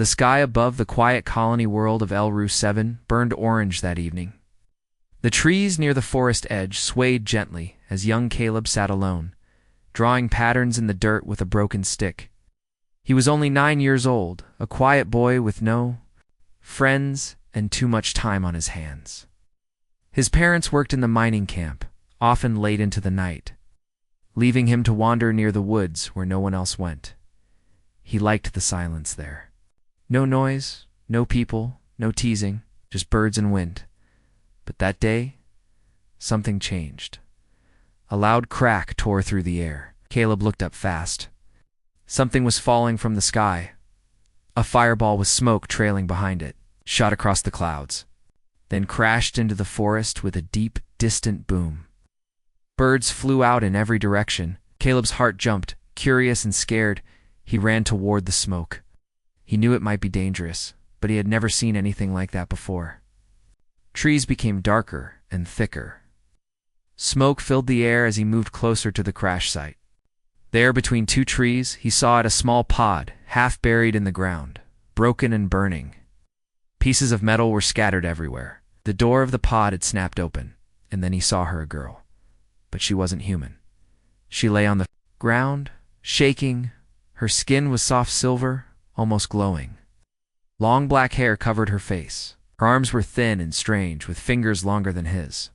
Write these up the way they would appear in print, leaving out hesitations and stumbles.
The sky above the quiet colony world of El Rue 7 burned orange that evening. The trees near the forest edge swayed gently as young Caleb sat alone, drawing patterns in the dirt with a broken stick. He was only 9 years old, a quiet boy with no friends and too much time on his hands. His parents worked in the mining camp, often late into the night, leaving him to wander near the woods where no one else went. He liked the silence there. No noise, no people, no teasing, just birds and wind. But that day, something changed. A loud crack tore through the air. Caleb looked up fast. Something was falling from the sky. A fireball with smoke trailing behind it, shot across the clouds, then crashed into the forest with a deep, distant boom. Birds flew out in every direction. Caleb's heart jumped. Curious and scared, he ran toward the smoke. He knew it might be dangerous, but he had never seen anything like that before. Trees became darker and thicker. Smoke filled the air as he moved closer to the crash site. There, between two trees, he saw a small pod, half buried in the ground, broken and burning. Pieces of metal were scattered everywhere. The door of the pod had snapped open, and then he saw her, a girl. But she wasn't human. She lay on the ground, shaking. Her skin was soft silver, almost glowing. Long black hair covered her face. Her arms were thin and strange, with fingers longer than his.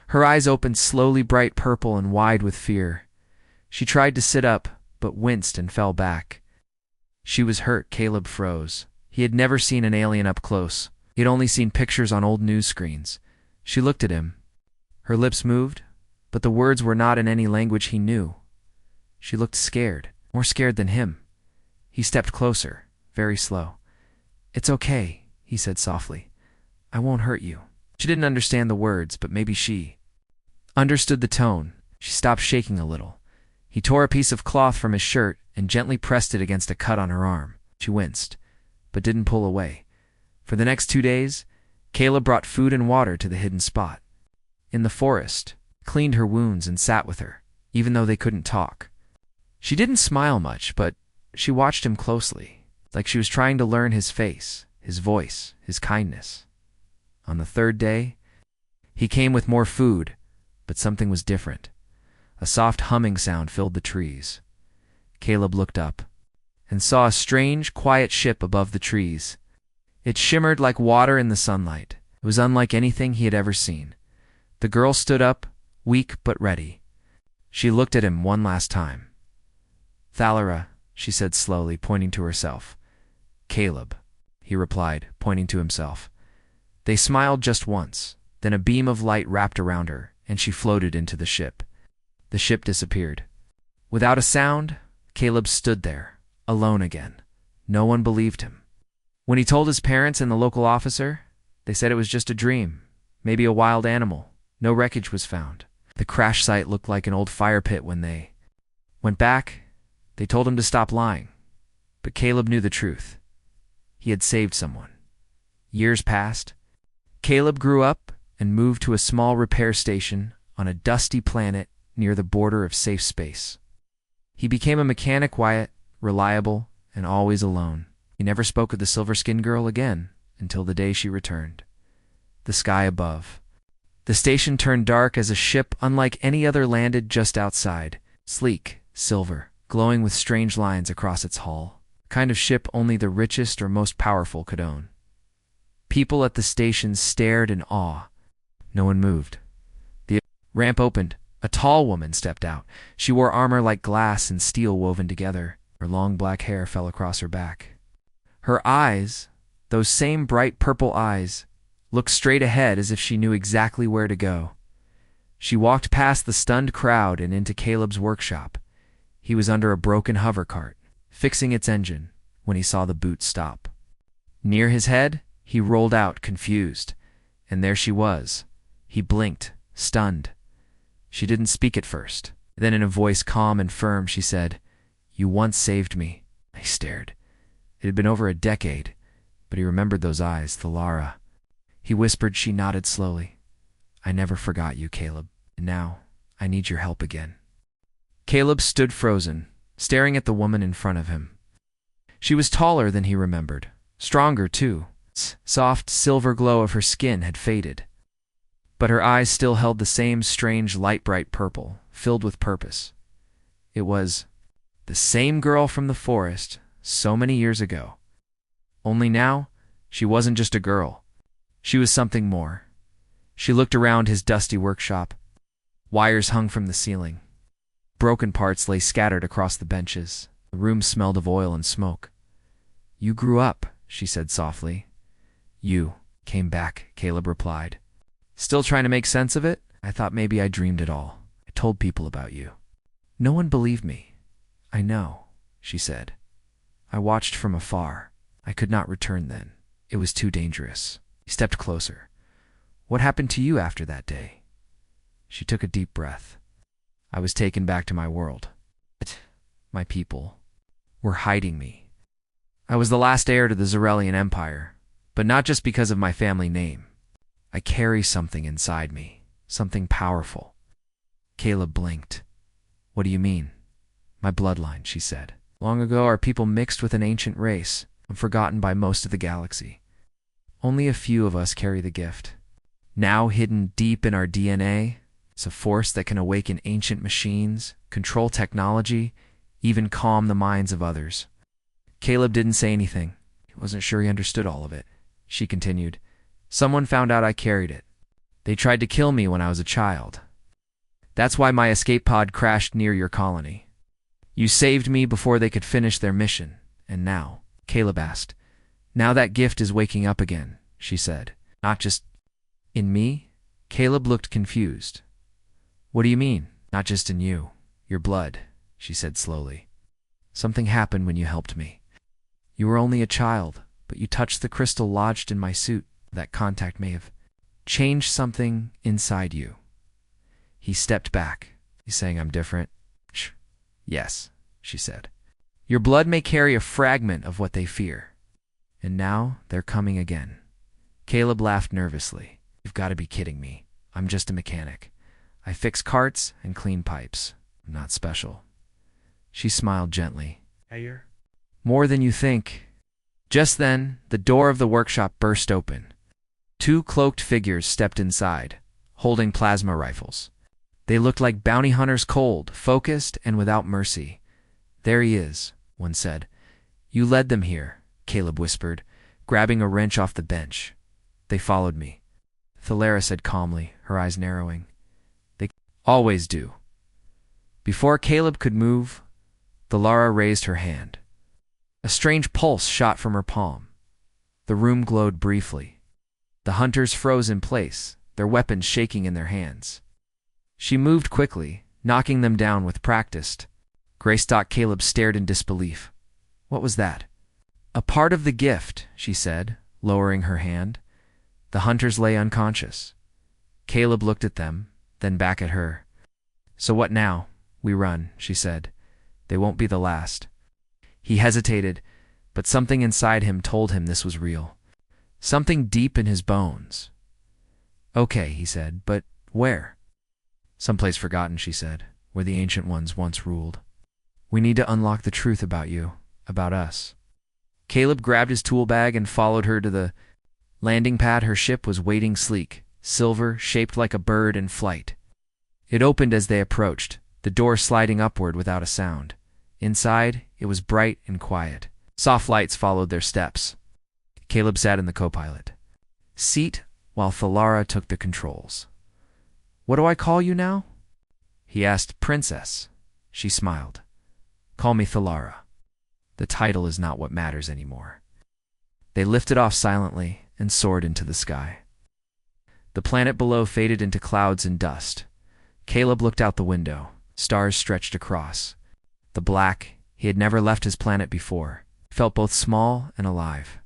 Her eyes opened slowly, bright purple and wide with fear. She tried to sit up, but winced and fell back. She was hurt. Caleb froze. He had never seen an alien up close. He had only seen pictures on old news screens. She looked at him. Her lips moved, but the words were not in any language he knew. She looked scared, more scared than him. He stepped closer, very slow. "It's okay," he said softly. "I won't hurt you." She didn't understand the words, but maybe she understood the tone. She stopped shaking a little. He tore a piece of cloth from his shirt and gently pressed it against a cut on her arm. She winced, but didn't pull away. For the next 2 days, Caleb brought food and water to the hidden spot. In the forest, cleaned her wounds and sat with her, even though they couldn't talk. She didn't smile much, but she watched him closely, like she was trying to learn his face, his voice, his kindness. On the 3rd day, he came with more food, but something was different. A soft humming sound filled the trees. Caleb looked up and saw a strange, quiet ship above the trees. It shimmered like water in the sunlight. It was unlike anything he had ever seen. The girl stood up, weak but ready. She looked at him one last time. "Thalara," she said slowly, pointing to herself. "Caleb," he replied, pointing to himself. They smiled just once, then a beam of light wrapped around her, and she floated into the ship. The ship disappeared. Without a sound, Caleb stood there, alone again. No one believed him. When he told his parents and the local officer, they said it was just a dream, maybe a wild animal. No wreckage was found. The crash site looked like an old fire pit when they went back. They told him to stop lying. But Caleb knew the truth. He had saved someone. Years passed. Caleb grew up and moved to a small repair station on a dusty planet near the border of safe space. He became a mechanic, quiet, reliable, and always alone. He never spoke of the silver-skinned girl again until the day she returned. The sky above. The station turned dark as a ship unlike any other landed just outside, sleek, silver, glowing with strange lines across its hull, a kind of ship only the richest or most powerful could own. People at the station stared in awe. No one moved. The ramp opened. A tall woman stepped out. She wore armor like glass and steel woven together. Her long black hair fell across her back. Her eyes, those same bright purple eyes, looked straight ahead as if she knew exactly where to go. She walked past the stunned crowd and into Caleb's workshop. He was under a broken hover cart, fixing its engine, when he saw the boot stop. Near his head, he rolled out, confused, and there she was. He blinked, stunned. She didn't speak at first. Then in a voice calm and firm, she said, "You once saved me." I stared. It had been over a decade, but he remembered those eyes, Thalara. He whispered. She nodded slowly. "I never forgot you, Caleb, and now I need your help again." Caleb stood frozen, staring at the woman in front of him. She was taller than he remembered, Stronger, too. Soft silver glow of her skin had faded, but her eyes still held the same strange light-bright purple, filled with purpose. It was the same girl from the forest so many years ago. Only now, she wasn't just a girl. She was something more. She looked around his dusty workshop. Wires hung from the ceiling. Broken parts lay scattered across the benches. The room smelled of oil and smoke. "You grew up," she said softly. "You came back," Caleb replied. "Still trying to make sense of it? I thought maybe I dreamed it all. I told people about you. No one believed me." "I know," she said. "I watched from afar. I could not return then. It was too dangerous." He stepped closer. "What happened to you after that day?" She took a deep breath. "I was taken back to my world. But my people were hiding me. I was the last heir to the Zarelian Empire, but not just because of my family name. I carry something inside me, something powerful." Caleb blinked. "What do you mean?" "My bloodline," she said. "Long ago our people mixed with an ancient race, forgotten by most of the galaxy. Only a few of us carry the gift. Now hidden deep in our DNA, it's a force that can awaken ancient machines, control technology, even calm the minds of others." Caleb didn't say anything. He wasn't sure he understood all of it. She continued, "Someone found out I carried it. They tried to kill me when I was a child. That's why my escape pod crashed near your colony. You saved me before they could finish their mission, and now," Caleb asked, "now that gift is waking up again," she said. "Not just in me?" Caleb looked confused. "What do you mean, not just in you? Your blood," she said slowly. "Something happened when you helped me. You were only a child, but you touched the crystal lodged in my suit. That contact may have changed something inside you." He stepped back. "You saying I'm different?" "Yes," she said. "Your blood may carry a fragment of what they fear. And now they're coming again." Caleb laughed nervously. "You've got to be kidding me. I'm just a mechanic. I fix carts and clean pipes. I'm not special." She smiled gently. "More than you think." Just then, the door of the workshop burst open. 2 cloaked figures stepped inside, holding plasma rifles. They looked like bounty hunters, cold, focused, and without mercy. "There he is," one said. "You led them here," Caleb whispered, grabbing a wrench off the bench. "They followed me," Thalara said calmly, her eyes narrowing. "They always do." Before Caleb could move, Thalara raised her hand. A strange pulse shot from her palm. The room glowed briefly. The hunters froze in place, their weapons shaking in their hands. She moved quickly, knocking them down with practiced. Greystock Caleb stared in disbelief. "What was that?" "A part of the gift," she said, lowering her hand. The hunters lay unconscious. Caleb looked at them, then back at her. "So what now?" "We run," she said. "They won't be the last." He hesitated, but something inside him told him this was real. Something deep in his bones. "Okay," he said, "but where?" "Someplace forgotten," she said, "where the ancient ones once ruled. We need to unlock the truth about you, about us." Caleb grabbed his tool bag and followed her to the landing pad. Her ship was waiting sleek, silver, shaped like a bird in flight. It opened as they approached, the door sliding upward without a sound. Inside, it was bright and quiet. Soft lights followed their steps. Caleb sat in the co-pilot seat while Thalara took the controls. "What do I call you now?" he asked. "Princess." She smiled. "Call me Thalara. The title is not what matters anymore." They lifted off silently and soared into the sky. The planet below faded into clouds and dust. Caleb looked out the window. Stars stretched across. The black, he had never left his planet before, felt both small and alive.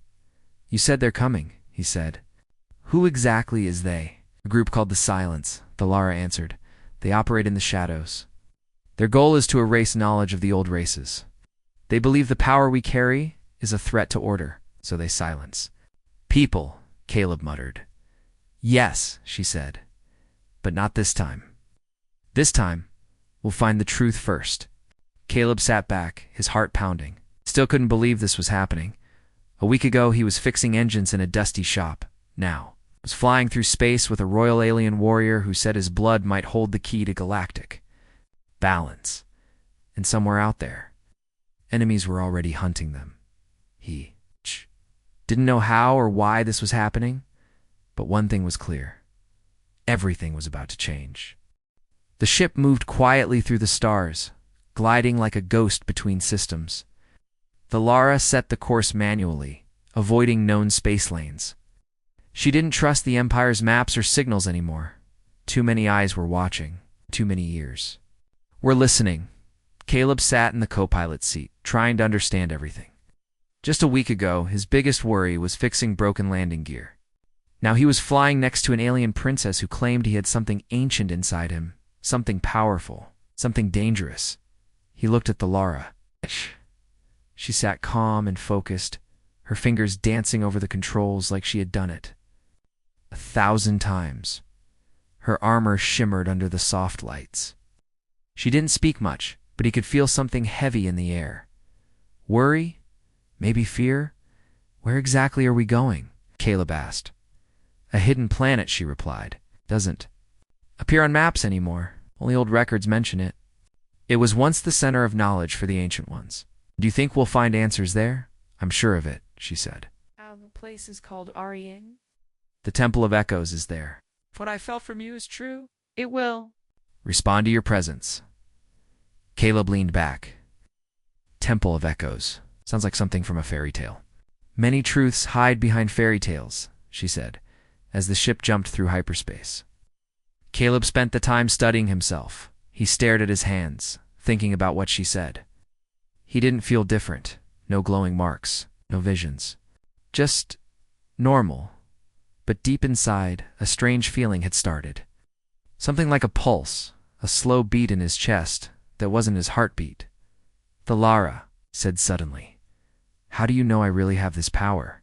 "You said they're coming," he said. "Who exactly is they?" "A group called the Silence," Thalara answered. "They operate in the shadows. Their goal is to erase knowledge of the old races. They believe the power we carry is a threat to order, so they silence." "People," Caleb muttered. "Yes," she said. "But not this time. This time, we'll find the truth first." Caleb sat back, his heart pounding. Still couldn't believe this was happening. A week ago, he was fixing engines in a dusty shop. Now, he was flying through space with a royal alien warrior who said his blood might hold the key to galactic balance. And somewhere out there, enemies were already hunting them. He didn't know how or why this was happening, but one thing was clear. Everything was about to change. The ship moved quietly through the stars, gliding like a ghost between systems. The Lara set the course manually, avoiding known space lanes. She didn't trust the Empire's maps or signals anymore. Too many eyes were watching, too many ears. "We're listening." Caleb sat in the co-pilot seat, trying to understand everything. Just a week ago, his biggest worry was fixing broken landing gear. Now he was flying next to an alien princess who claimed he had something ancient inside him, something powerful, something dangerous. He looked at the Lara. She sat calm and focused, her fingers dancing over the controls like she had done it 1,000 times. Her armor shimmered under the soft lights. She didn't speak much, but he could feel something heavy in the air. Worry? Maybe fear? "Where exactly are we going?" Caleb asked. "A hidden planet," she replied. "Doesn't appear on maps anymore. Only old records mention it. It was once the center of knowledge for the Ancient Ones. Do you think we'll find answers there?" "I'm sure of it," she said. The place is called Ariang. "The Temple of Echoes is there." If what I felt from you is true, it will "Respond to your presence." Caleb leaned back. Temple of Echoes. Sounds like something from a fairy tale. "Many truths hide behind fairy tales," she said, as the ship jumped through hyperspace. Caleb spent the time studying himself. He stared at his hands, thinking about what she said. He didn't feel different. No glowing marks, no visions. Just normal. But deep inside, a strange feeling had started. Something like a pulse, a slow beat in his chest that wasn't his heartbeat. "The Lara," said suddenly. "How do you know I really have this power?"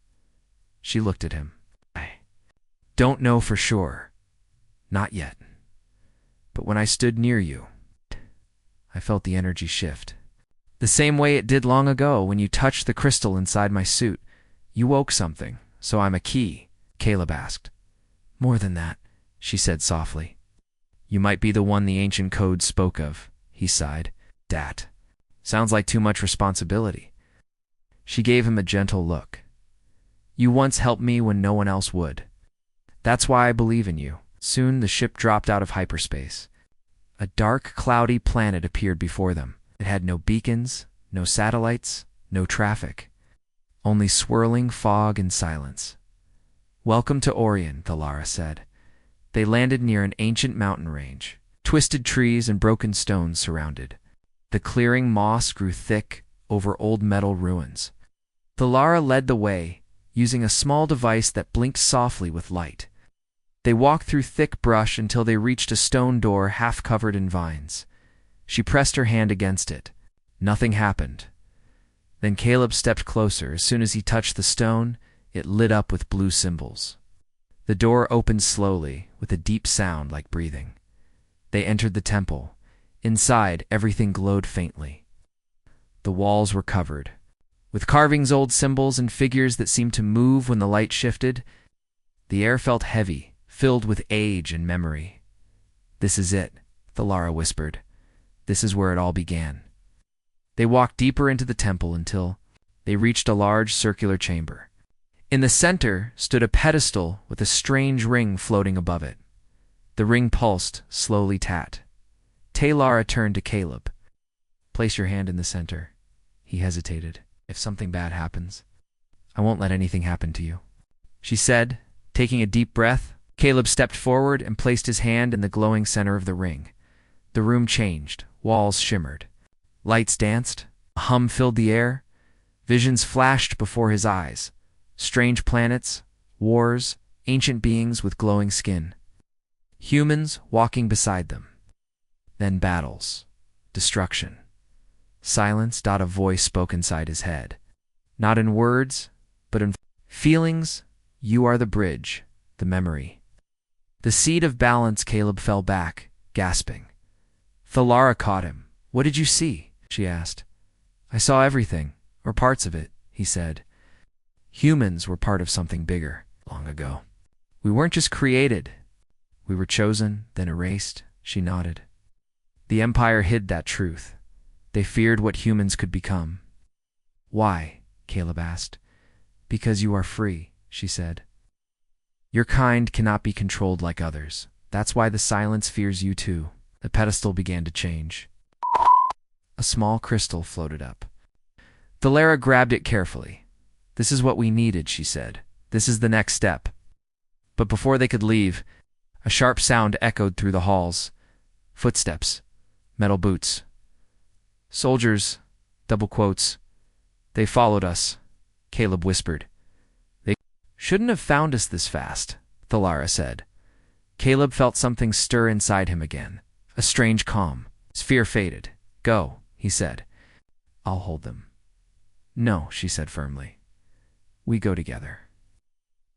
She looked at him. "I don't know for sure. Not yet. But when I stood near you, I felt the energy shift. The same way it did long ago when you touched the crystal inside my suit. You woke something, so I'm a key," Caleb asked. "More than that," she said softly. "You might be the one the ancient codes spoke of," he sighed. "Dat. Sounds like too much responsibility." She gave him a gentle look. "You once helped me when no one else would. That's why I believe in you." Soon the ship dropped out of hyperspace. A dark, cloudy planet appeared before them. It had no beacons, no satellites, no traffic. Only swirling fog and silence. "Welcome to Orion," the Lara said. They landed near an ancient mountain range. Twisted trees and broken stones surrounded. The clearing moss grew thick over old metal ruins. The Lara led the way, using a small device that blinked softly with light. They walked through thick brush until they reached a stone door half covered in vines. She pressed her hand against it. Nothing happened. Then Caleb stepped closer. As soon as he touched the stone, it lit up with blue symbols. The door opened slowly, with a deep sound like breathing. They entered the temple. Inside, everything glowed faintly. The walls were covered with carvings, old symbols, and figures that seemed to move when the light shifted. The air felt heavy, filled with age and memory. "This is it," the Lara whispered. "This is where it all began." They walked deeper into the temple until they reached a large circular chamber. In the center stood a pedestal with a strange ring floating above it. The ring pulsed, slowly taut. Lara turned to Caleb. "Place your hand in the center." He hesitated. "If something bad happens, I won't let anything happen to you," she said, taking a deep breath. Caleb stepped forward and placed his hand in the glowing center of the ring. The room changed. Walls shimmered. Lights danced. A hum filled the air. Visions flashed before his eyes. Strange planets, wars, ancient beings with glowing skin. Humans walking beside them. Then battles. Destruction. Silence. A voice spoke inside his head. Not in words, but in feelings. "You are the bridge, the memory." The seed of balance. Caleb fell back, gasping. Lara caught him. "What did you see?" she asked. "I saw everything, or parts of it," he said. Humans were part of something bigger long ago. We weren't just created. We were chosen, then erased, she nodded. The Empire hid that truth. They feared what humans could become. Why? Caleb asked. Because you are free, she said. Your kind cannot be controlled like others. That's why the silence fears you too. The pedestal began to change. A small crystal floated up. Thalara grabbed it carefully. This is what we needed, she said. This is the next step. But before they could leave, a sharp sound echoed through the halls. Footsteps. Metal boots. Soldiers, double quotes. They followed us, Caleb whispered. They shouldn't have found us this fast, Thalara said. Caleb felt something stir inside him again. A strange calm. His fear faded. Go, he said. I'll hold them. No, she said firmly. We go together.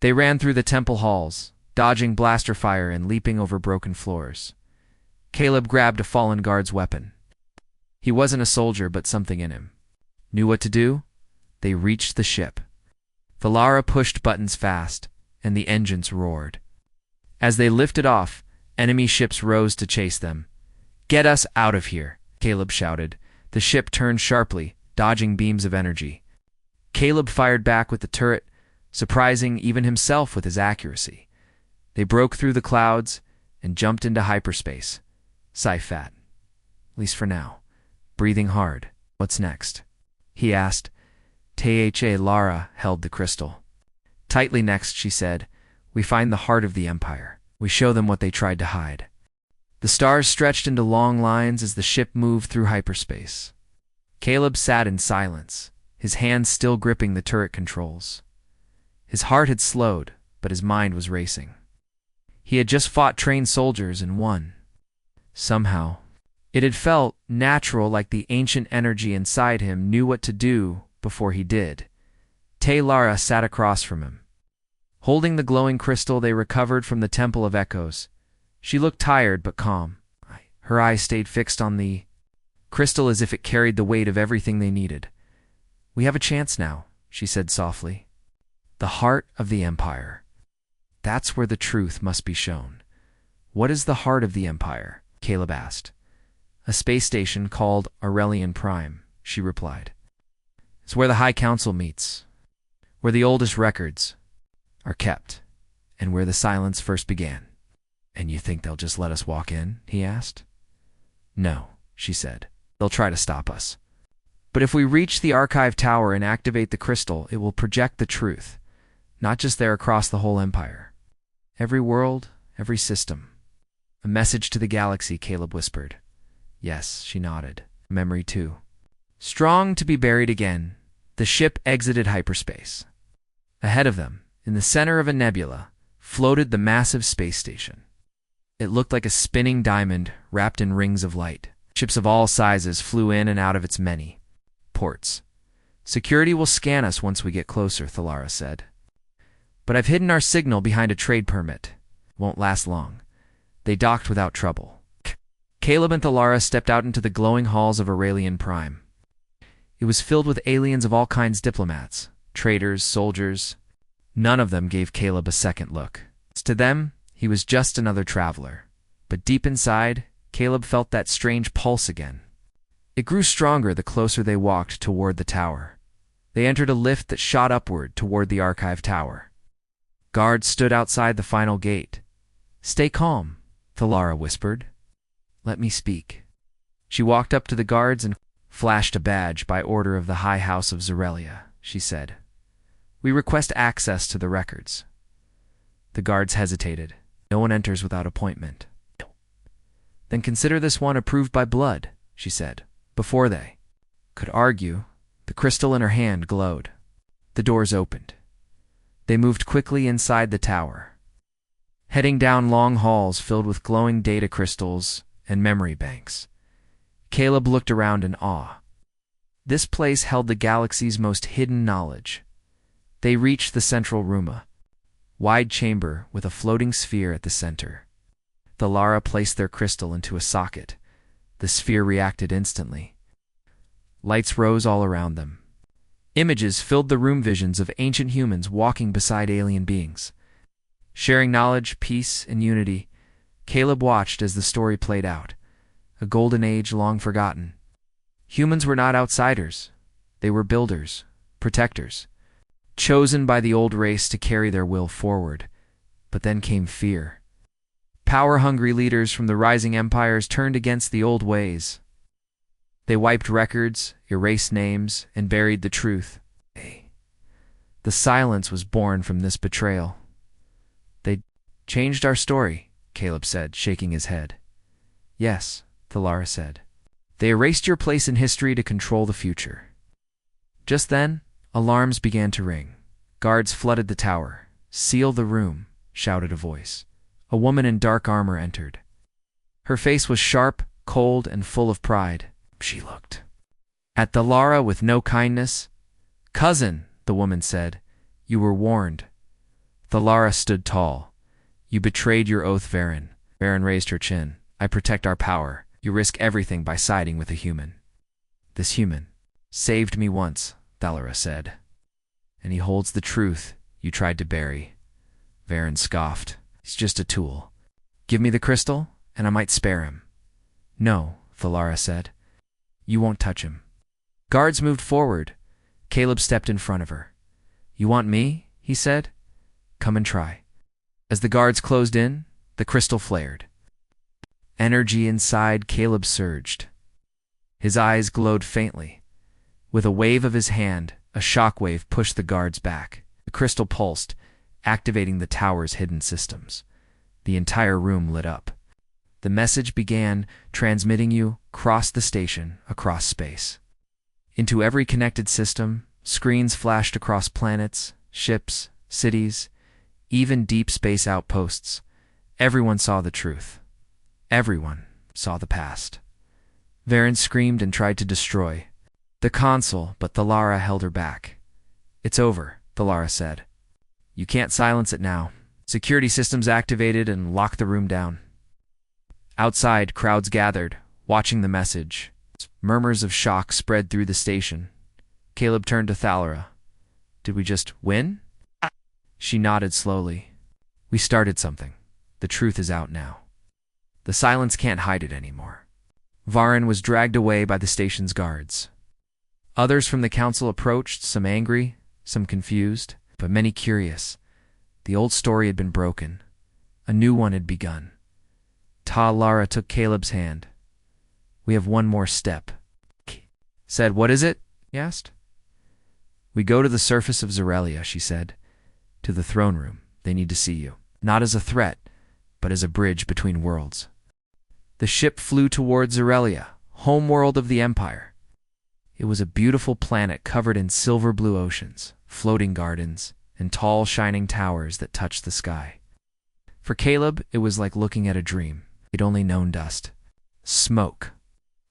They ran through the temple halls, dodging blaster fire and leaping over broken floors. Caleb grabbed a fallen guard's weapon. He wasn't a soldier, but something in him. Knew what to do? They reached the ship. Thalara pushed buttons fast, and the engines roared. As they lifted off, enemy ships rose to chase them. Get us out of here, Caleb shouted. The ship turned sharply, dodging beams of energy. Caleb fired back with the turret, surprising even himself with his accuracy. They broke through the clouds and jumped into hyperspace. Sci-Fi. At least for now. Breathing hard. What's next? He asked. Thalara held the crystal. Tightly next, she said, we find the heart of the Empire. We show them what they tried to hide. The stars stretched into long lines as the ship moved through hyperspace. Caleb sat in silence, his hands still gripping the turret controls. His heart had slowed, but his mind was racing. He had just fought trained soldiers and won. Somehow, it had felt natural, like the ancient energy inside him knew what to do before he did. Thalara sat across from him. Holding the glowing crystal they recovered from the Temple of Echoes, she looked tired but calm. Her eyes stayed fixed on the crystal as if it carried the weight of everything they needed. We have a chance now, she said softly. The heart of the Empire. That's where the truth must be shown. What is the heart of the Empire? Caleb asked. A space station called Aurelian Prime, she replied. It's where the High Council meets, where the oldest records are kept, and where the silence first began. And you think they'll just let us walk in? He asked. No, she said. They'll try to stop us. But if we reach the archive tower and activate the crystal, it will project the truth, not just there across the whole Empire. Every world, every system. A message to the galaxy, Caleb whispered. Yes, she nodded. Memory too. Strong to be buried again, the ship exited hyperspace. Ahead of them, in the center of a nebula, floated the massive space station. It looked like a spinning diamond wrapped in rings of light. Ships of all sizes flew in and out of its many ports. Security will scan us once we get closer, Thalara said. But I've hidden our signal behind a trade permit. Won't last long. They docked without trouble. Caleb and Thalara stepped out into the glowing halls of Aurelian Prime. It was filled with aliens of all kinds, diplomats, traders, soldiers. None of them gave Caleb a second look. To them, he was just another traveler. But deep inside, Caleb felt that strange pulse again. It grew stronger the closer they walked toward the tower. They entered a lift that shot upward toward the archive tower. Guards stood outside the final gate. Stay calm, Thalara whispered. Let me speak. She walked up to the guards and flashed a badge by order of the High House of Zorelia, she said. We request access to the records. The guards hesitated. No one enters without appointment. Then consider this one approved by blood, she said. Before they could argue, the crystal in her hand glowed. The doors opened. They moved quickly inside the tower, heading down long halls filled with glowing data crystals and memory banks. Caleb looked around in awe. This place held the galaxy's most hidden knowledge. They reached the central room, a wide chamber with a floating sphere at the center. Thalara placed their crystal into a socket. The sphere reacted instantly. Lights rose all around them. Images filled the room, visions of ancient humans walking beside alien beings. Sharing knowledge, peace, and unity, Caleb watched as the story played out, a golden age long forgotten. Humans were not outsiders. They were builders, protectors, chosen by the old race to carry their will forward. But then came fear. Power-hungry leaders from the rising empires turned against the old ways. They wiped records, erased names, and buried the truth. The silence was born from this betrayal. They changed our story, Caleb said, shaking his head. Yes, Thalara said. They erased your place in history to control the future. Just then, alarms began to ring. Guards flooded the tower. Seal the room, shouted a voice. A woman in dark armor entered. Her face was sharp, cold, and full of pride. She looked at Thalara with no kindness. Cousin, the woman said, you were warned. Thalara stood tall. You betrayed your oath, Varen. Varen raised her chin. I protect our power. You risk everything by siding with a human. This human saved me once, Thalara said. And he holds the truth you tried to bury. Varen scoffed. He's just a tool. Give me the crystal, and I might spare him. No, Thalara said. You won't touch him. Guards moved forward. Caleb stepped in front of her. You want me? He said. Come and try. As the guards closed in, the crystal flared. Energy inside Caleb surged. His eyes glowed faintly. With a wave of his hand, a shockwave pushed the guards back. The crystal pulsed, activating the tower's hidden systems. The entire room lit up. The message began transmitting you across the station, across space. Into every connected system, screens flashed across planets, ships, cities, even deep space outposts. Everyone saw the truth. Everyone saw the past. Varen screamed and tried to destroy the console, but Thalara held her back. It's over, Thalara said. You can't silence it now. Security systems activated and locked the room down. Outside, crowds gathered, watching the message. Murmurs of shock spread through the station. Caleb turned to Thalara. Did we just win? She nodded slowly. We started something. The truth is out now. The silence can't hide it anymore. Varen was dragged away by the station's guards. Others from the council approached, some angry, some confused, but many curious. The old story had been broken. A new one had begun. Thalara took Caleb's hand. We have one more step. Said, what is it? He asked. We go to the surface of Zerelia, she said. To the throne room. They need to see you. Not as a threat, but as a bridge between worlds. The ship flew towards Zerelia, homeworld of the Empire. It was a beautiful planet covered in silver-blue oceans, floating gardens, and tall, shining towers that touched the sky. For Caleb, it was like looking at a dream. He'd only known dust, smoke,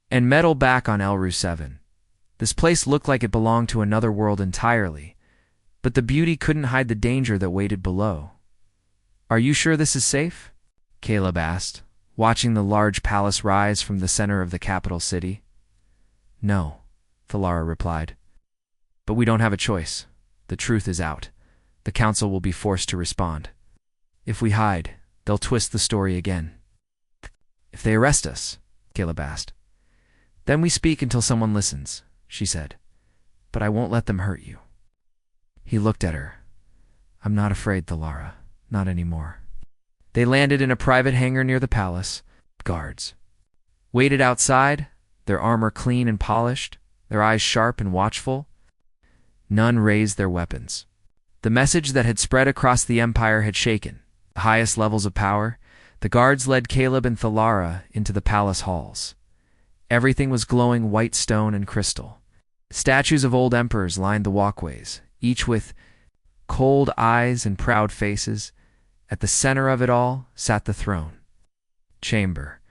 and metal back on Elru 7. This place looked like it belonged to another world entirely, but the beauty couldn't hide the danger that waited below. Are you sure this is safe? Caleb asked, watching the large palace rise from the center of the capital city. No, Thalara replied. But we don't have a choice. The truth is out. The council will be forced to respond. If we hide, they'll twist the story again. If they arrest us, Caleb asked. Then we speak until someone listens, she said. But I won't let them hurt you. He looked at her. I'm not afraid, Thalara. Not anymore. They landed in a private hangar near the palace. Guards waited outside, their armor clean and polished, their eyes sharp and watchful. None raised their weapons. The message that had spread across the Empire had shaken. The highest levels of power. The guards led Caleb and Thalara into the palace halls. Everything was glowing white stone and crystal. Statues of old emperors lined the walkways, each with cold eyes and proud faces. At the center of it all sat the throne chamber.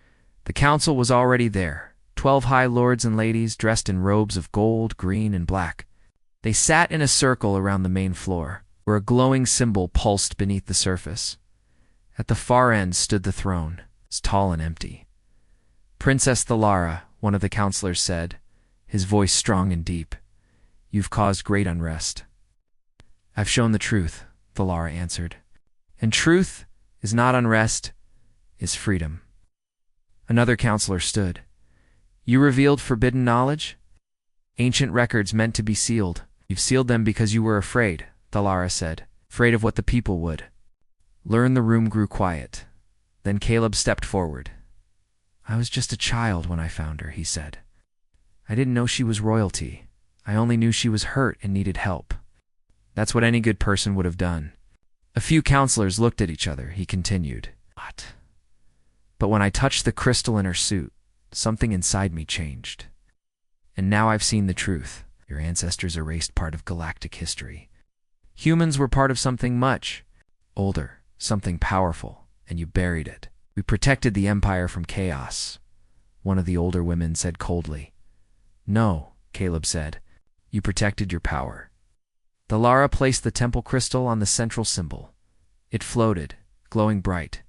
The council was already there, 12 high lords and ladies dressed in robes of gold, green, and black. They sat in a circle around the main floor, where a glowing symbol pulsed beneath the surface. At the far end stood the throne, tall and empty. Princess Thalara, one of the counselors said, his voice strong and deep. You've caused great unrest. I've shown the truth, Thalara answered. And truth is not unrest, is freedom. Another counselor stood. You revealed forbidden knowledge? Ancient records meant to be sealed. You've sealed them because you were afraid, Thalara said. Afraid of what the people would. Learn. The room grew quiet. Then Caleb stepped forward. I was just a child when I found her, he said. I didn't know she was royalty. I only knew she was hurt and needed help. That's what any good person would have done. A few counselors looked at each other, he continued. What? But when I touched the crystal in her suit, something inside me changed. And now I've seen the truth. Your ancestors erased part of galactic history. Humans were part of something much older, something powerful, and you buried it. We protected the Empire from chaos, one of the older women said coldly. No, Caleb said. You protected your power. Thalara placed the temple crystal on the central symbol. It floated, glowing bright.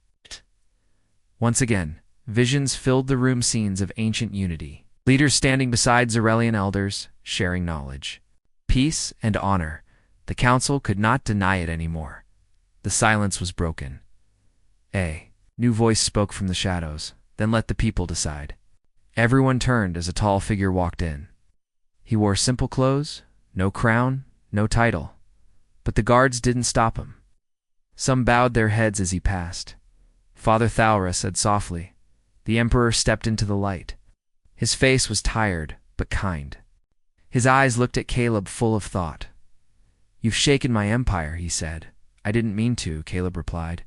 Once again, visions filled the room, scenes of ancient unity. Leaders standing beside Zarelian elders, sharing knowledge. Peace and honor. The council could not deny it anymore. The silence was broken. A new voice spoke from the shadows, then let the people decide. Everyone turned as a tall figure walked in. He wore simple clothes, no crown, no title. But the guards didn't stop him. Some bowed their heads as he passed. Father Thalara said softly. The Emperor stepped into the light. His face was tired, but kind. His eyes looked at Caleb full of thought. You've shaken my empire, he said. I didn't mean to, Caleb replied.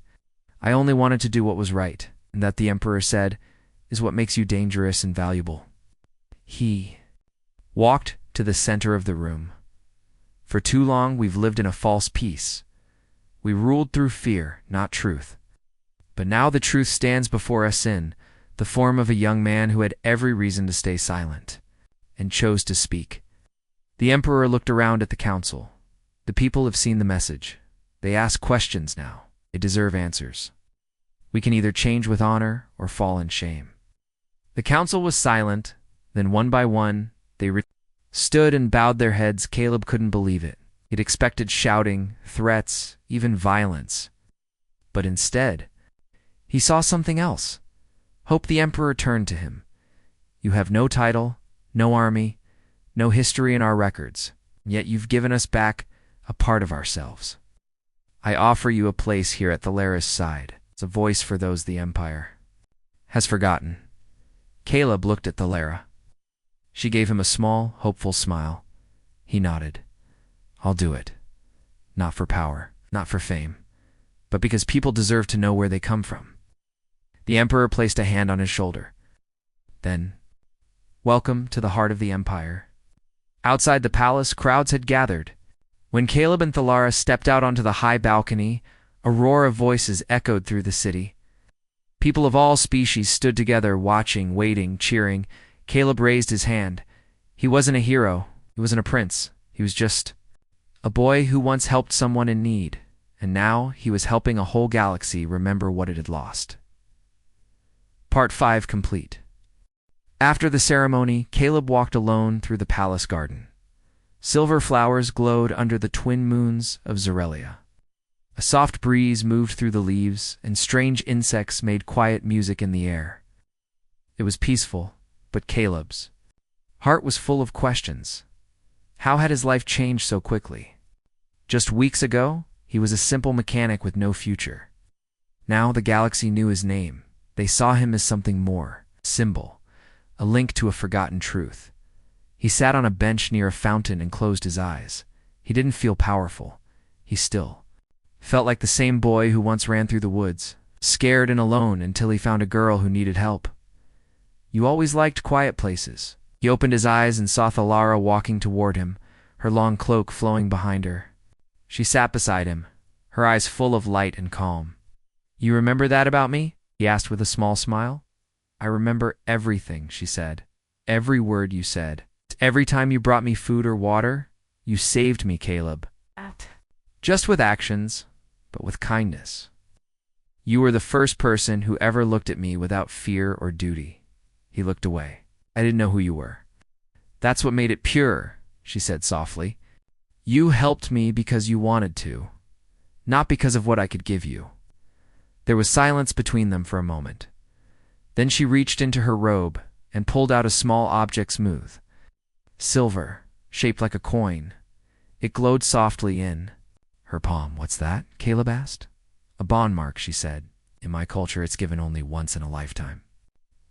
I only wanted to do what was right, and that, the Emperor said, is what makes you dangerous and valuable. He walked to the center of the room. For too long we've lived in a false peace. We ruled through fear, not truth. But now the truth stands before us in the form of a young man who had every reason to stay silent, and chose to speak. The Emperor looked around at the council. The people have seen the message. They ask questions now. They deserve answers. We can either change with honor or fall in shame. The council was silent. Then one by one, they stood and bowed their heads. Caleb couldn't believe it. He'd expected shouting, threats, even violence. But instead, he saw something else. Hope. The Emperor turned to him. You have no title, no army, no history in our records, yet you've given us back a part of ourselves. I offer you a place here at Thalara's side. It's a voice for those the Empire has forgotten. Caleb looked at Thalara. She gave him a small, hopeful smile. He nodded. I'll do it. Not for power, not for fame, but because people deserve to know where they come from. The Emperor placed a hand on his shoulder. Then, welcome to the heart of the Empire. Outside the palace, crowds had gathered. When Caleb and Thalara stepped out onto the high balcony, a roar of voices echoed through the city. People of all species stood together, watching, waiting, cheering. Caleb raised his hand. He wasn't a hero. He wasn't a prince. He was just a boy who once helped someone in need, and now he was helping a whole galaxy remember what it had lost. Part 5 complete. After the ceremony, Caleb walked alone through the palace garden. Silver flowers glowed under the twin moons of Zarelia. A soft breeze moved through the leaves, and strange insects made quiet music in the air. It was peaceful, but Caleb's heart was full of questions. How had his life changed so quickly? Just weeks ago, he was a simple mechanic with no future. Now the galaxy knew his name. They saw him as something more, a symbol, a link to a forgotten truth. He sat on a bench near a fountain and closed his eyes. He didn't feel powerful. He still felt like the same boy who once ran through the woods, scared and alone until he found a girl who needed help. You always liked quiet places. He opened his eyes and saw Thalara walking toward him, her long cloak flowing behind her. She sat beside him, her eyes full of light and calm. You remember that about me? He asked with a small smile. I remember everything, she said. Every word you said. Every time you brought me food or water, you saved me, Caleb. Just with actions, but with kindness. You were the first person who ever looked at me without fear or duty. He looked away. I didn't know who you were. That's what made it pure, she said softly. You helped me because you wanted to, not because of what I could give you. There was silence between them for a moment. Then she reached into her robe and pulled out a small object smooth. Silver, shaped like a coin. It glowed softly in her palm. What's that? Caleb asked. A bond mark, she said. In my culture, it's given only once in a lifetime.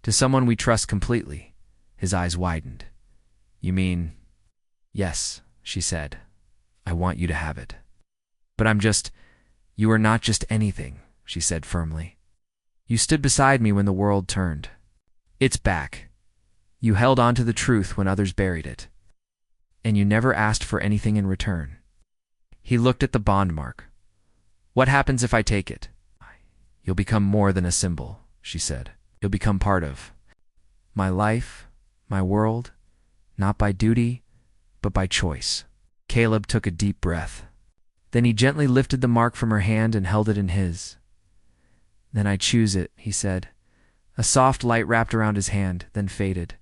To someone we trust completely. His eyes widened. You mean? Yes, she said. I want you to have it. But you are not just anything, she said firmly. You stood beside me when the world turned. It's back. You held on to the truth when others buried it. And you never asked for anything in return. He looked at the bond mark. What happens if I take it? You'll become more than a symbol, she said. You'll become part of my life, my world, not by duty, but by choice. Caleb took a deep breath. Then he gently lifted the mark from her hand and held it in his. Then I choose it, he said. A soft light wrapped around his hand, then faded.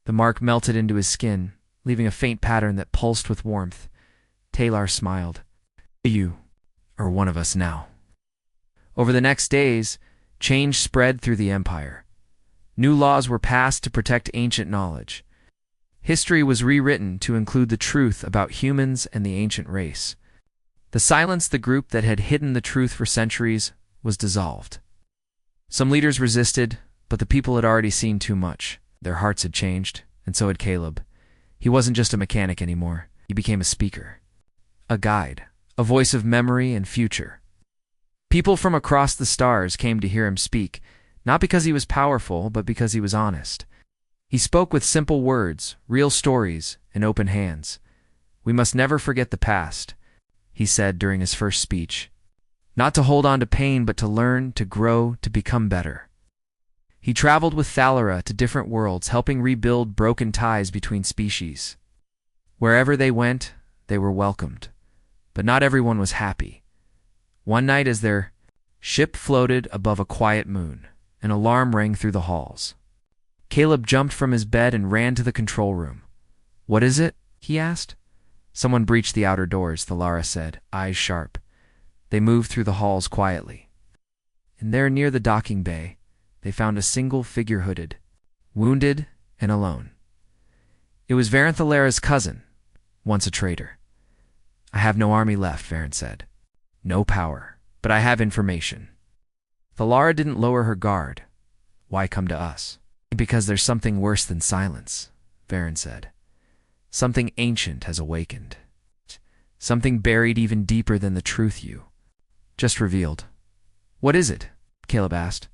The mark melted into his skin, leaving a faint pattern that pulsed with warmth. Taylor smiled. You are one of us now. Over the next days, change spread through the empire. New laws were passed to protect ancient knowledge. History was rewritten to include the truth about humans and the ancient race. The silence the group that had hidden the truth for centuries was dissolved. Some leaders resisted, but the people had already seen too much. Their hearts had changed, and so had Caleb. He wasn't just a mechanic anymore. He became a speaker, a guide, a voice of memory and future. People from across the stars came to hear him speak, not because he was powerful, but because he was honest. He spoke with simple words, real stories, and open hands. We must never forget the past, he said during his first speech. Not to hold on to pain, but to learn, to grow, to become better. He traveled with Thalera to different worlds, helping rebuild broken ties between species. Wherever they went, they were welcomed. But not everyone was happy. One night as their ship floated above a quiet moon, an alarm rang through the halls. Caleb jumped from his bed and ran to the control room. What is it? He asked. Someone breached the outer doors, Thalera said, eyes sharp. They moved through the halls quietly. And there near the docking bay, they found a single figure hooded, wounded and alone. It was Varen Thalera's cousin, once a traitor. I have no army left, Varen said. No power, but I have information. Thalera didn't lower her guard. Why come to us? Because there's something worse than silence, Varen said. Something ancient has awakened. Something buried even deeper than the truth you just revealed. What is it? Caleb asked.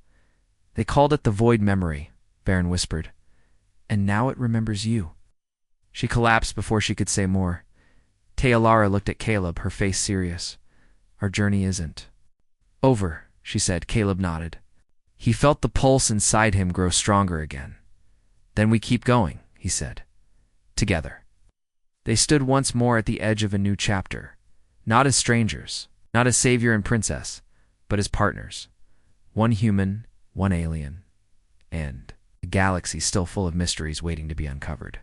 They called it the Void Memory, Varen whispered. And now it remembers you. She collapsed before she could say more. Taelara looked at Caleb, her face serious. Our journey isn't over, she said. Caleb nodded. He felt the pulse inside him grow stronger again. Then we keep going, he said. Together. They stood once more at the edge of a new chapter. Not as strangers, not as savior and princess, but as partners. One human, one alien, and a galaxy still full of mysteries waiting to be uncovered.